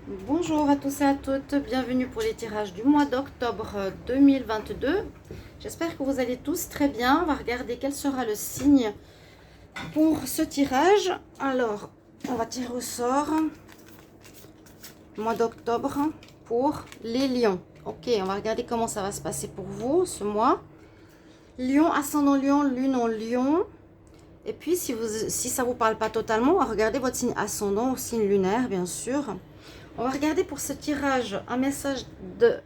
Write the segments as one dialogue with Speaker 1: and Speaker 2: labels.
Speaker 1: Bonjour à tous et à toutes, bienvenue pour les tirages du mois d'octobre 2022. J'espère que vous allez tous très bien. On va regarder quel sera le signe pour ce tirage. Alors, on va tirer au sort mois d'octobre pour les lions. Ok, on va regarder comment ça va se passer pour vous ce mois. Lion, ascendant lion, lune en lion. Et puis, si ça ne vous parle pas totalement, on va regarder votre signe ascendant ou signe lunaire, bien sûr. On va regarder pour ce tirage un message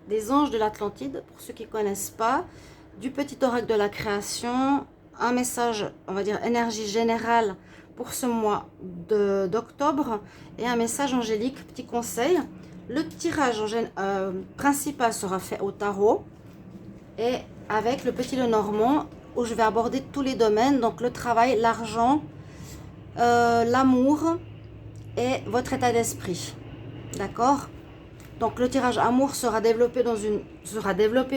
Speaker 1: des anges de l'Atlantide, pour ceux qui ne connaissent pas, du petit oracle de la création, un message, on va dire, énergie générale pour ce mois d'octobre, et un message angélique, petit conseil. Le tirage principal sera fait au tarot, et avec le petit Lenormand, où je vais aborder tous les domaines, donc le travail, l'argent, l'amour et votre état d'esprit. D'accord? Donc le tirage amour sera développé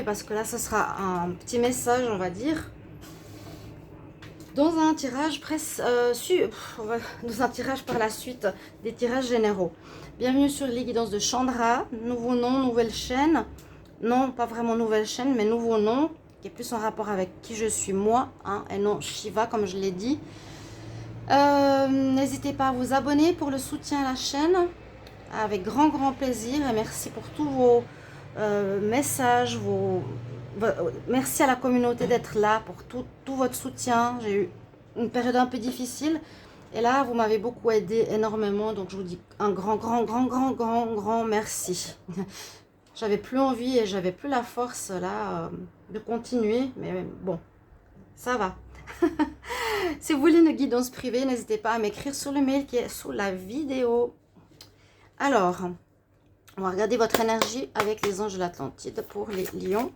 Speaker 1: parce que là ce sera un petit message, on va dire, dans un tirage dans un tirage par la suite des tirages généraux. Bienvenue sur les guidances de Chandra, nouveau nom, nouvelle chaîne. Non, pas vraiment nouvelle chaîne, mais nouveau nom, qui est plus en rapport avec qui je suis moi, hein, et non Shiva comme je l'ai dit. N'hésitez pas à vous abonner pour le soutien à la chaîne. Avec grand plaisir, et merci pour tous vos messages, merci à la communauté d'être là, pour tout votre soutien. J'ai eu une période un peu difficile et là vous m'avez beaucoup aidé énormément, donc je vous dis un grand merci. J'avais plus envie et j'avais plus la force là de continuer, mais bon, ça va. Si vous voulez une guidance privée, n'hésitez pas à m'écrire sur le mail qui est sous la vidéo. Alors, on va regarder votre énergie avec les anges de l'Atlantide pour les lions.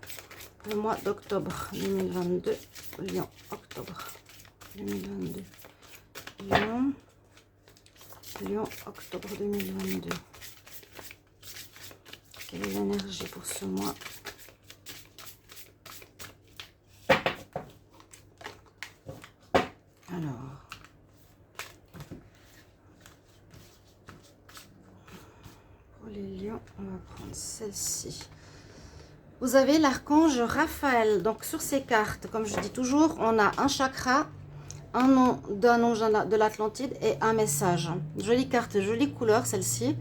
Speaker 1: Le mois d'octobre 2022. Lion, octobre 2022. Lion, octobre 2022. Quelle est l'énergie pour ce mois? Alors. Les lions, on va prendre celle-ci. Vous avez l'archange Raphaël. Donc sur ces cartes, comme je dis toujours, on a un chakra, un nom d'un ange de l'Atlantide et un message. Jolie carte, jolie couleur celle-ci.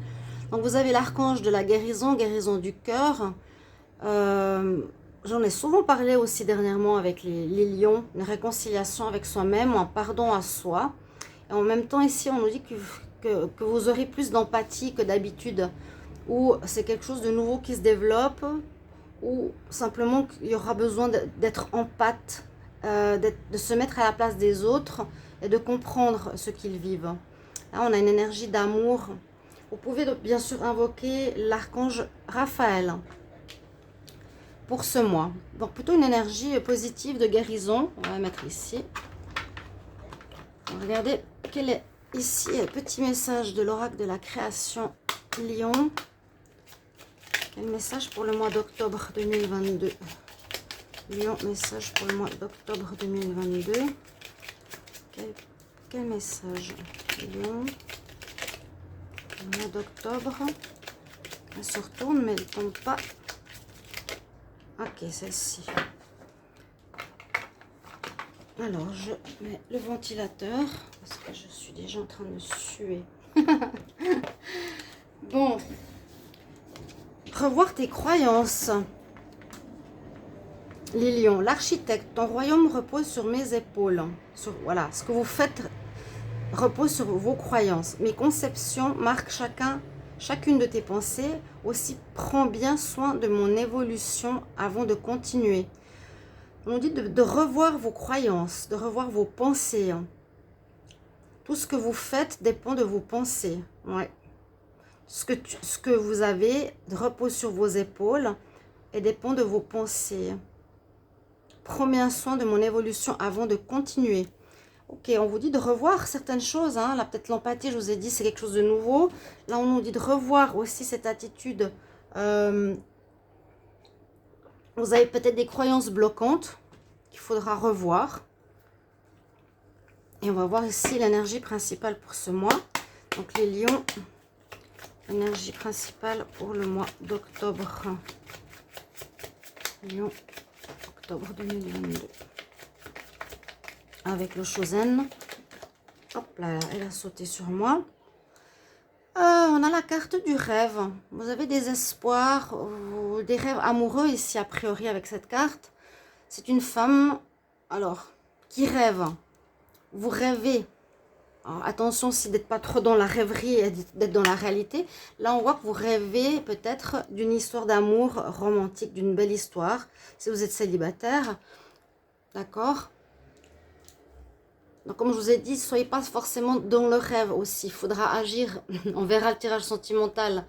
Speaker 1: Donc vous avez l'archange de la guérison, guérison du cœur. J'en ai souvent parlé aussi dernièrement avec les lions, une réconciliation avec soi-même, un pardon à soi. Et en même temps ici on nous dit que vous aurez plus d'empathie que d'habitude, ou c'est quelque chose de nouveau qui se développe, ou simplement qu'il y aura besoin d'être empathe, de se mettre à la place des autres et de comprendre ce qu'ils vivent. Là, on a une énergie d'amour. Vous pouvez bien sûr invoquer l'archange Raphaël pour ce mois. Donc plutôt une énergie positive de guérison. On va la mettre ici. Regardez quel est ici le petit message de l'oracle de la création Lion. Quel message pour le mois d'octobre 2022? Lion, message pour le mois d'octobre 2022. Quel message? Lion, le mois d'octobre. Elle se retourne, mais elle ne tombe pas. Ok, celle-ci. Alors, je mets le ventilateur, parce que je suis déjà en train de suer. Bon. Revoir tes croyances. Les lions, l'architecte, ton royaume repose sur mes épaules. Voilà, ce que vous faites repose sur vos croyances. Mes conceptions marquent chacune de tes pensées. Aussi, prends bien soin de mon évolution avant de continuer. On dit de revoir vos croyances, de revoir vos pensées. Tout ce que vous faites dépend de vos pensées. Ouais. Ce que vous avez repose sur vos épaules et dépend de vos pensées. Prends bien soin de mon évolution avant de continuer. Ok, on vous dit de revoir certaines choses. Hein. Là, peut-être l'empathie, je vous ai dit, c'est quelque chose de nouveau. Là, on nous dit de revoir aussi cette attitude. Vous avez peut-être des croyances bloquantes qu'il faudra revoir. Et on va voir ici l'énergie principale pour ce mois. Donc, les lions... Énergie principale pour le mois d'octobre. Lion, octobre 2022. Avec le Chosen. Hop là, elle a sauté sur moi. On a la carte du rêve. Vous avez des espoirs, des rêves amoureux ici, a priori, avec cette carte. C'est une femme, alors, qui rêve. Vous rêvez. Alors, attention, si d'être pas trop dans la rêverie et d'être dans la réalité. Là, on voit que vous rêvez peut-être d'une histoire d'amour romantique, d'une belle histoire. Si vous êtes célibataire, d'accord. Donc, comme je vous ai dit, ne soyez pas forcément dans le rêve aussi. Il faudra agir. On verra le tirage sentimental.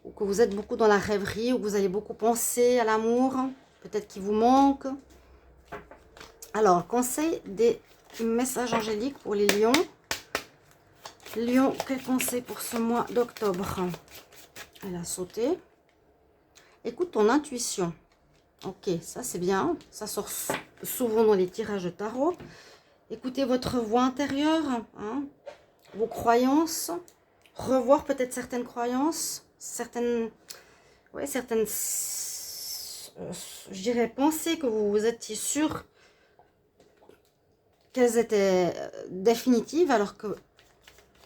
Speaker 1: Ou que vous êtes beaucoup dans la rêverie, ou que vous allez beaucoup penser à l'amour. Peut-être qu'il vous manque. Alors, conseil des messages angéliques pour les lions. Lion, quel conseil pour ce mois d'octobre? Elle a sauté. Écoute ton intuition. Ok, ça c'est bien. Ça sort souvent dans les tirages de tarot. Écoutez votre voix intérieure, hein, vos croyances. Revoir peut-être certaines croyances, certaines, je dirais, pensées que vous étiez sûr qu'elles étaient définitives, alors que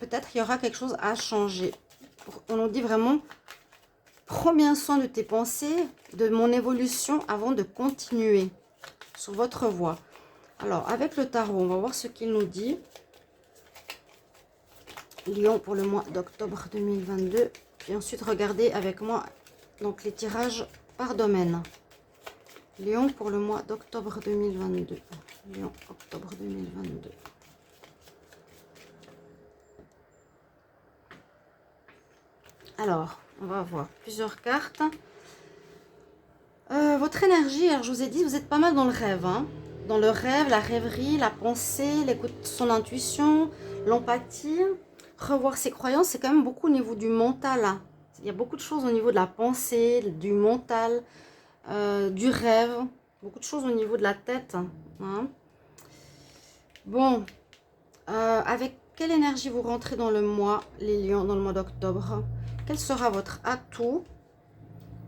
Speaker 1: peut-être il y aura quelque chose à changer. On nous dit vraiment, prends bien soin de tes pensées, de mon évolution avant de continuer sur votre voie. Alors, avec le tarot, on va voir ce qu'il nous dit. Lion pour le mois d'octobre 2022. Puis ensuite, regardez avec moi donc les tirages par domaine. Lion pour le mois d'octobre 2022. Lion, octobre 2022. Alors, on va voir plusieurs cartes. Votre énergie, alors je vous ai dit, vous êtes pas mal dans le rêve. Hein, dans le rêve, la rêverie, la pensée, l'écoute de son intuition, l'empathie. Revoir ses croyances, c'est quand même beaucoup au niveau du mental. Hein. Il y a beaucoup de choses au niveau de la pensée, du mental, du rêve. Beaucoup de choses au niveau de la tête. Hein. Bon, avec quelle énergie vous rentrez dans le mois, les lions, dans le mois d'octobre? Quel sera votre atout?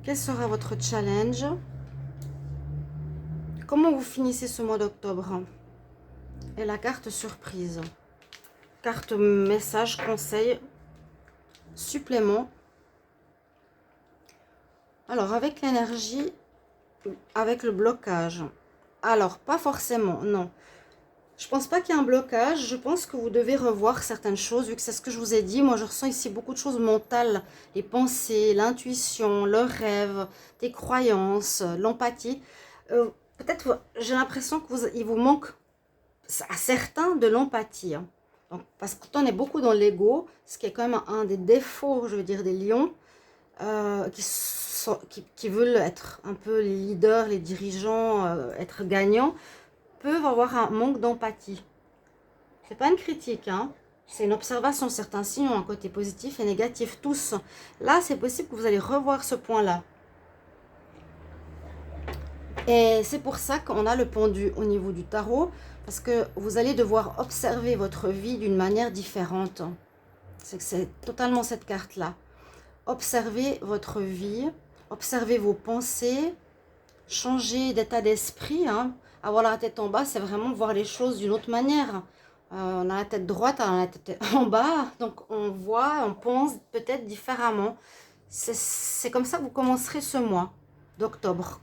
Speaker 1: Quel sera votre challenge? Comment vous finissez ce mois d'octobre? Et la carte surprise. Carte message, conseil, supplément. Alors, avec l'énergie, avec le blocage. Alors, pas forcément, non. Je pense pas qu'il y ait un blocage. Je pense que vous devez revoir certaines choses, vu que c'est ce que je vous ai dit. Moi, je ressens ici beaucoup de choses mentales. Les pensées, l'intuition, le rêve, des croyances, l'empathie. Peut-être, j'ai l'impression qu'il vous manque à certains de l'empathie. Hein. Donc, parce que quand on est beaucoup dans l'ego, ce qui est quand même un des défauts, je veux dire, des lions, qui veulent être un peu les leaders, les dirigeants, être gagnants, peuvent avoir un manque d'empathie. C'est pas une critique, hein. C'est une observation. Certains signes ont un côté positif et négatif, tous. Là, c'est possible que vous allez revoir ce point-là. Et c'est pour ça qu'on a le pendu au niveau du tarot, parce que vous allez devoir observer votre vie d'une manière différente. C'est totalement cette carte-là. Observez votre vie, observez vos pensées, changer d'état d'esprit. Hein. Avoir la tête en bas, c'est vraiment voir les choses d'une autre manière. On a la tête droite, on a la tête en bas, donc on voit, on pense peut-être différemment. C'est comme ça que vous commencerez ce mois d'octobre.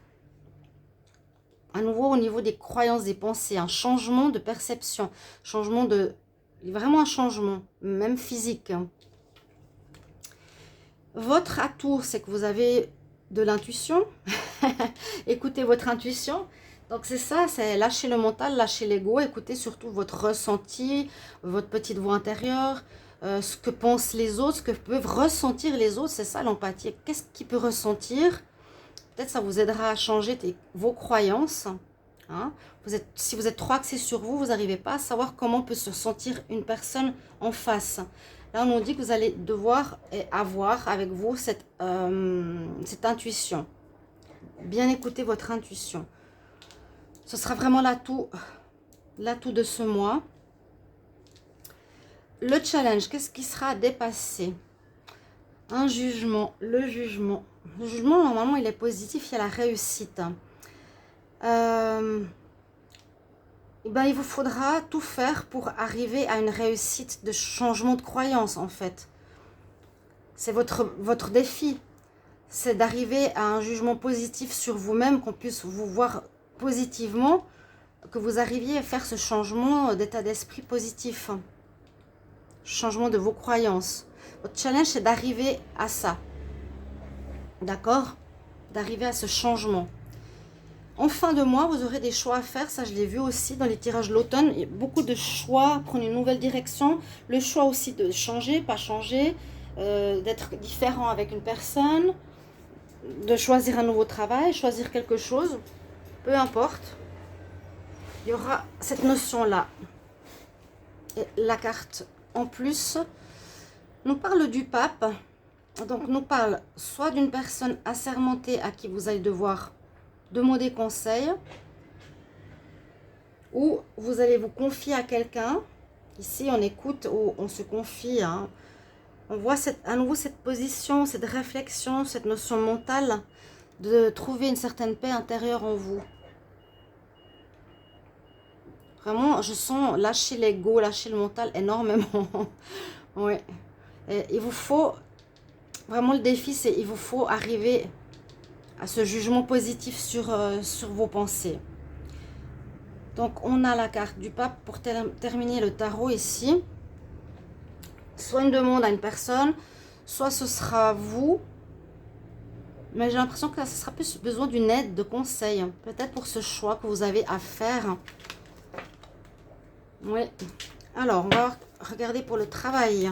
Speaker 1: À nouveau au niveau des croyances, des pensées, un changement de perception, changement de... Vraiment un changement, même physique. Votre atout, c'est que vous avez de l'intuition. Écoutez votre intuition. Donc c'est ça, c'est lâcher le mental, lâcher l'ego, écoutez surtout votre ressenti, votre petite voix intérieure, ce que pensent les autres, ce que peuvent ressentir les autres, c'est ça l'empathie. Qu'est-ce qu'ils peuvent ressentir? Peut-être ça vous aidera à changer vos croyances. Hein. Si vous êtes trop axé sur vous, vous n'arrivez pas à savoir comment peut se sentir une personne en face. Là, on nous dit que vous allez devoir avoir avec vous cette intuition. Bien écouter votre intuition. Ce sera vraiment l'atout de ce mois. le challenge, qu'est-ce qui sera dépassé? Un jugement, le jugement. Le jugement, normalement, il est positif, il y a la réussite. Eh ben, il vous faudra tout faire pour arriver à une réussite de changement de croyance, en fait. C'est votre défi. C'est d'arriver à un jugement positif sur vous-même, qu'on puisse vous voir positivement, que vous arriviez à faire ce changement d'état d'esprit positif. Changement de vos croyances. Votre challenge, c'est d'arriver à ça. D'accord? D'arriver à ce changement. En fin de mois, vous aurez des choix à faire. Ça, je l'ai vu aussi dans les tirages de l'automne. Il y a beaucoup de choix, prendre une nouvelle direction. Le choix aussi de changer, pas changer. D'être différent avec une personne. De choisir un nouveau travail, choisir quelque chose. Peu importe. Il y aura cette notion-là. Et la carte, en plus, nous parle du pape. Donc, nous parle soit d'une personne assermentée à qui vous allez devoir demander conseil, ou vous allez vous confier à quelqu'un. Ici, on écoute ou on se confie. Hein. On voit à nouveau cette position, cette réflexion, cette notion mentale de trouver une certaine paix intérieure en vous. Vraiment, je sens lâcher l'ego, lâcher le mental énormément. Oui. Et il vous faut, vraiment le défi, c'est il vous faut arriver à ce jugement positif sur vos pensées. Donc, on a la carte du pape pour terminer le tarot ici. Soit une demande à une personne, soit ce sera vous. Mais j'ai l'impression que ce sera plus besoin d'une aide, de conseils. Peut-être pour ce choix que vous avez à faire. Oui. Alors, on va regarder pour le travail.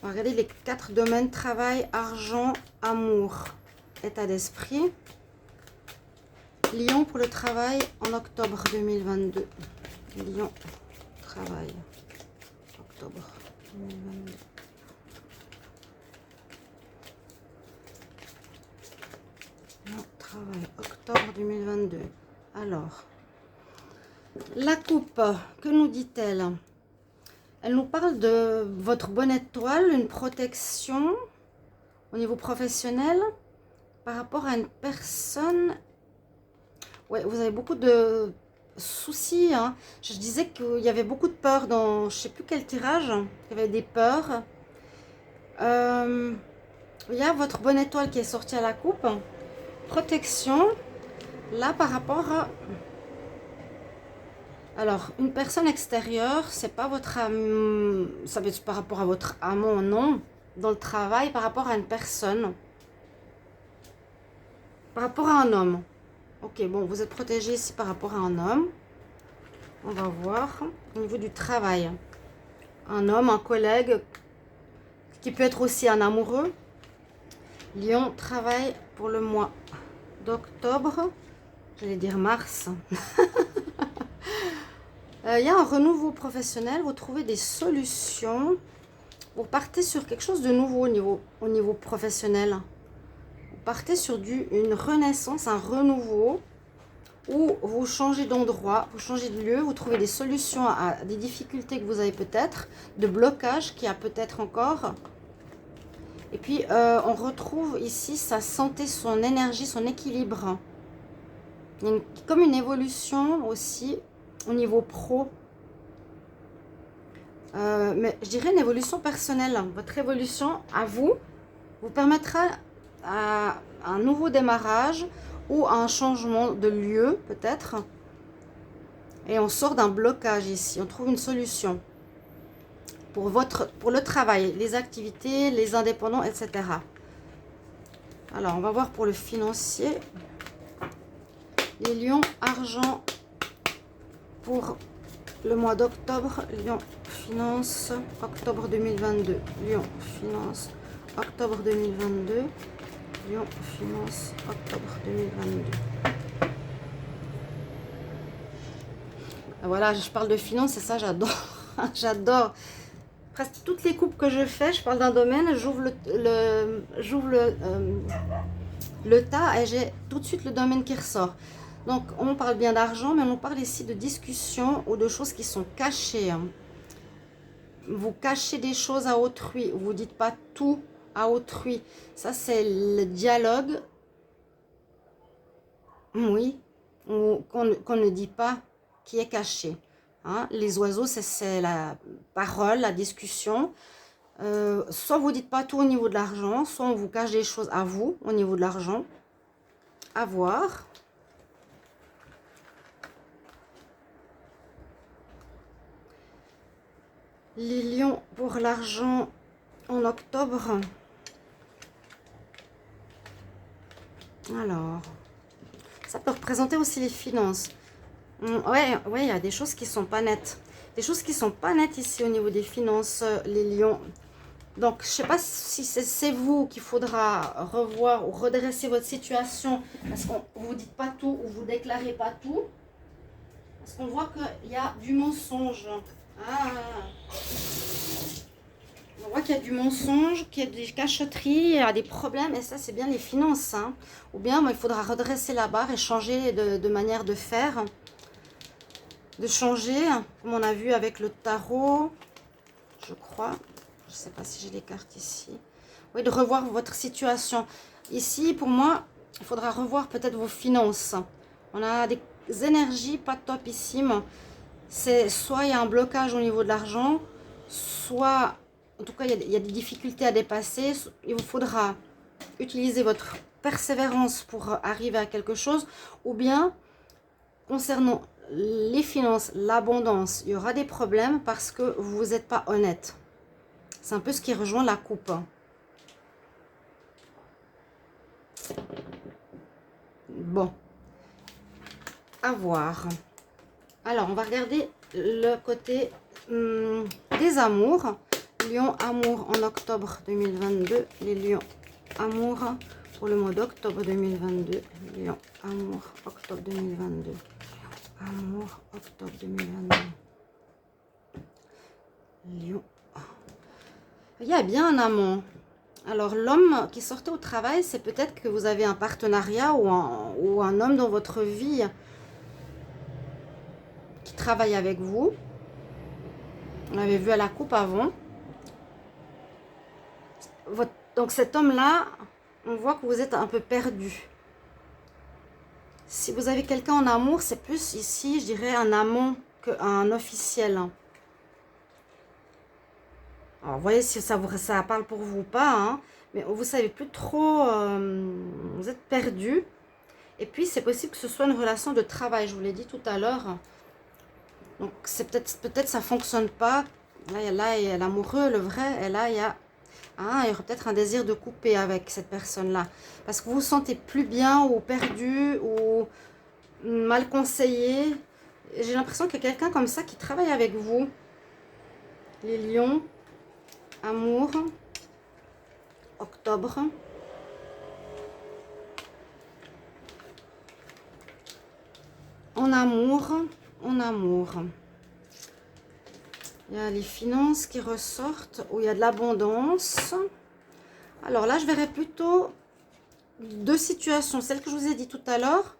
Speaker 1: On va regarder les 4 domaines: travail, argent, amour, état d'esprit. Lion pour le travail en octobre 2022. Lion, travail, octobre 2022. Lion, travail, octobre 2022. Alors, la coupe, que nous dit-elle? Elle nous parle de votre bonne étoile, une protection au niveau professionnel par rapport à une personne. Ouais, vous avez beaucoup de soucis. Hein. Je disais qu'il y avait beaucoup de peurs dans, je ne sais plus quel tirage. Il y avait des peurs. Il y a votre bonne étoile qui est sortie à la coupe. Protection. Là, par rapport à... Alors, une personne extérieure, c'est pas votre âme, ça veut dire par rapport à votre amant, non. Dans le travail, par rapport à une personne. Par rapport à un homme. Ok, bon, vous êtes protégé ici par rapport à un homme. On va voir au niveau du travail. Un homme, un collègue, qui peut être aussi un amoureux. Lion, travail pour le mois d'octobre. J'allais dire mars. Il y a un renouveau professionnel. Vous trouvez des solutions. Vous partez sur quelque chose de nouveau au niveau professionnel. Partez sur une renaissance, un renouveau, où vous changez d'endroit, vous changez de lieu, vous trouvez des solutions à des difficultés que vous avez peut-être, de blocage qu'il y a peut-être encore. Et puis, on retrouve ici sa santé, son énergie, son équilibre. Il y a comme une évolution aussi au niveau pro. Mais je dirais une évolution personnelle. Votre évolution à vous permettra à un nouveau démarrage ou à un changement de lieu peut-être. Et on sort d'un blocage ici. On trouve une solution pour le travail, les activités, les indépendants, etc. Alors, on va voir pour le financier. Les lions, argent pour le mois d'octobre. Lion, finance, octobre 2022. Lion, finance, octobre 2022. Lion, finance, octobre 2022. Voilà, je parle de finance et ça, j'adore. J'adore. Presque toutes les coupes que je fais, je parle d'un domaine, j'ouvre le tas et j'ai tout de suite le domaine qui ressort. Donc, on parle bien d'argent, mais on parle ici de discussions ou de choses qui sont cachées. Vous cachez des choses à autrui. Vous ne dites pas tout à autrui. Ça, c'est le dialogue. Oui. Qu'on ne dit pas, qui est caché. Hein? Les oiseaux, c'est la parole, la discussion. Soit vous ne dites pas tout au niveau de l'argent, soit on vous cache des choses à vous au niveau de l'argent. À voir. Les lions pour l'argent en octobre. Alors, ça peut représenter aussi les finances. Ouais, il y a des choses qui sont pas nettes. Des choses qui sont pas nettes ici au niveau des finances, les lions. Donc, je ne sais pas si c'est vous qu'il faudra revoir ou redresser votre situation parce qu'on ne vous dit pas tout ou vous ne déclarez pas tout. Parce qu'on voit qu'il y a du mensonge. Ah. On voit qu'il y a du mensonge, qu'il y a des cacheteries, il y a des problèmes. Et ça, c'est bien les finances. Hein. Ou bien, il faudra redresser la barre et changer de manière de faire. De changer, comme on a vu avec le tarot, je crois. Je ne sais pas si j'ai les cartes ici. Oui, de revoir votre situation. Ici, pour moi, il faudra revoir peut-être vos finances. On a des énergies pas topissimes. C'est soit il y a un blocage au niveau de l'argent, soit, en tout cas, il y a des difficultés à dépasser. Il vous faudra utiliser votre persévérance pour arriver à quelque chose. Ou bien, concernant les finances, l'abondance, il y aura des problèmes parce que vous n'êtes pas honnête. C'est un peu ce qui rejoint la coupe. Bon. À voir. Alors, on va regarder le côté des amours. Lion, amour en octobre 2022. Les lions, amour pour le mois d'octobre 2022. Lion, amour, octobre 2022. Amour, octobre 2022. Lion. Il y a bien un amant. Alors, l'homme qui sortait au travail, c'est peut-être que vous avez un partenariat ou un homme dans votre vie qui travaille avec vous. On l'avait vu à la coupe avant. Donc, cet homme-là, on voit que vous êtes un peu perdu. Si vous avez quelqu'un en amour, c'est plus ici, je dirais, un amant qu'un officiel. Alors, vous voyez si ça parle pour vous ou pas, hein, mais vous ne savez plus trop, vous êtes perdu. Et puis, c'est possible que ce soit une relation de travail, je vous l'ai dit tout à l'heure. Donc, c'est peut-être ça ne fonctionne pas. Là, il y a l'amoureux, le vrai, et là, il y a peut-être un désir de couper avec cette personne-là. Parce que vous vous sentez plus bien ou perdu ou mal conseillé. J'ai l'impression qu'il y a quelqu'un comme ça qui travaille avec vous. Les lions. Amour, octobre. En amour, en amour. Il y a les finances qui ressortent, où il y a de l'abondance. Alors là, je verrais plutôt deux situations. Celle que je vous ai dit tout à l'heure,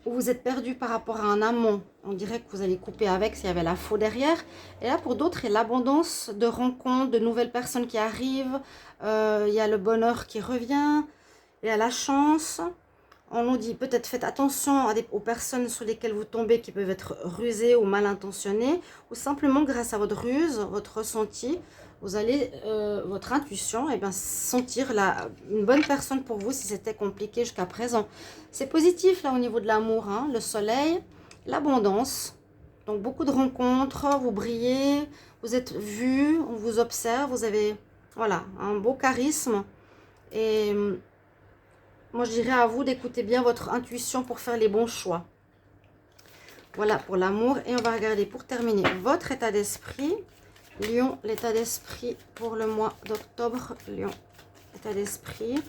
Speaker 1: où vous êtes perdu par rapport à un amant. On dirait que vous allez couper avec s'il y avait la faux derrière. Et là, pour d'autres, il y a l'abondance de rencontres, de nouvelles personnes qui arrivent. Il y a le bonheur qui revient. Il y a la chance. On nous dit peut-être faites attention aux personnes sur lesquelles vous tombez qui peuvent être rusées ou mal intentionnées. Ou simplement, grâce à votre ruse, votre ressenti, vous allez, votre intuition, sentir une bonne personne pour vous si c'était compliqué jusqu'à présent. C'est positif là au niveau de l'amour, hein, le soleil, l'abondance. Donc beaucoup de rencontres, vous brillez, vous êtes vu, on vous observe, vous avez voilà, un beau charisme. Et moi je dirais à vous d'écouter bien votre intuition pour faire les bons choix. Voilà pour l'amour. Et on va regarder pour terminer votre état d'esprit. Lion, l'état d'esprit pour le mois d'octobre. Lion, état d'esprit.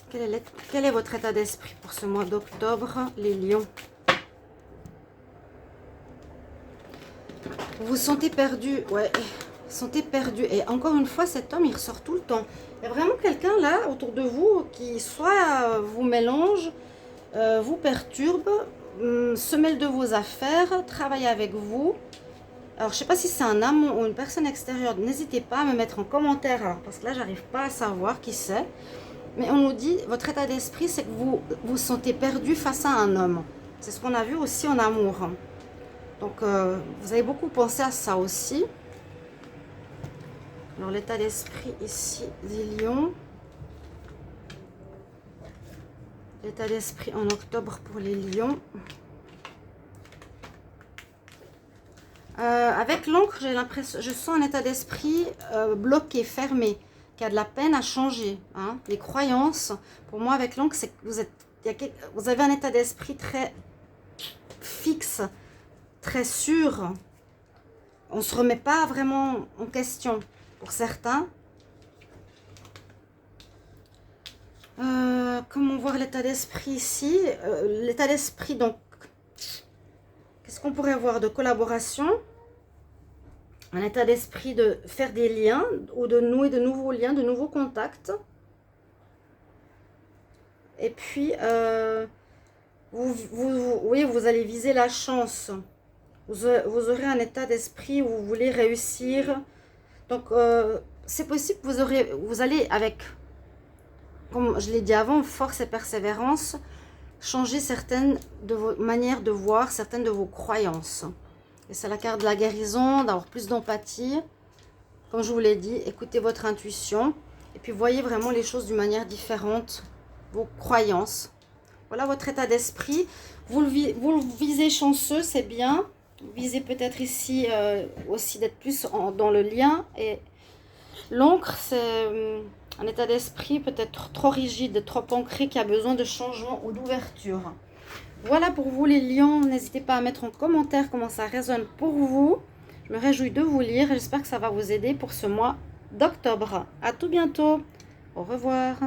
Speaker 1: Quel est votre état d'esprit pour ce mois d'octobre, les lions? Vous vous sentez perdu? Ouais, sentez perdu. Et encore une fois, cet homme, il ressort tout le temps. Il y a vraiment quelqu'un là, autour de vous, qui soit vous mélange, vous perturbe, se mêle de vos affaires, travaille avec vous. Alors, je ne sais pas si c'est un homme ou une personne extérieure. N'hésitez pas à me mettre en commentaire, alors, parce que là, j'arrive pas à savoir qui c'est. Mais on nous dit, votre état d'esprit, c'est que vous vous sentez perdu face à un homme. C'est ce qu'on a vu aussi en amour. Donc, vous avez beaucoup pensé à ça aussi. Alors, l'état d'esprit ici des lions. L'état d'esprit en octobre pour les lions. Avec l'encre, j'ai l'impression, je sens un état d'esprit bloqué, fermé, qui a de la peine à changer. Hein. Les croyances, pour moi, avec l'encre, c'est que vous avez un état d'esprit très fixe, très sûr. On ne se remet pas vraiment en question pour certains. Comment voir l'état d'esprit ici? L'état d'esprit, donc, qu'est-ce qu'on pourrait voir de collaboration? Un état d'esprit de faire des liens ou de nouer de nouveaux liens, de nouveaux contacts. Et puis, oui, vous allez viser la chance. Vous aurez un état d'esprit où vous voulez réussir. Donc, c'est possible que vous allez avec, comme je l'ai dit avant, force et persévérance, changer certaines de vos manières de voir, certaines de vos croyances. Et c'est la carte de la guérison, d'avoir plus d'empathie. Comme je vous l'ai dit, écoutez votre intuition. Et puis voyez vraiment les choses d'une manière différente. Vos croyances. Voilà votre état d'esprit. Vous le visez chanceux, c'est bien. Vous visez peut-être ici aussi d'être plus dans le lien. Et l'encre, c'est un état d'esprit peut-être trop rigide, trop ancré, qui a besoin de changement ou d'ouverture. Voilà pour vous les lions, n'hésitez pas à mettre en commentaire comment ça résonne pour vous. Je me réjouis de vous lire et j'espère que ça va vous aider pour ce mois d'octobre. À tout bientôt, au revoir.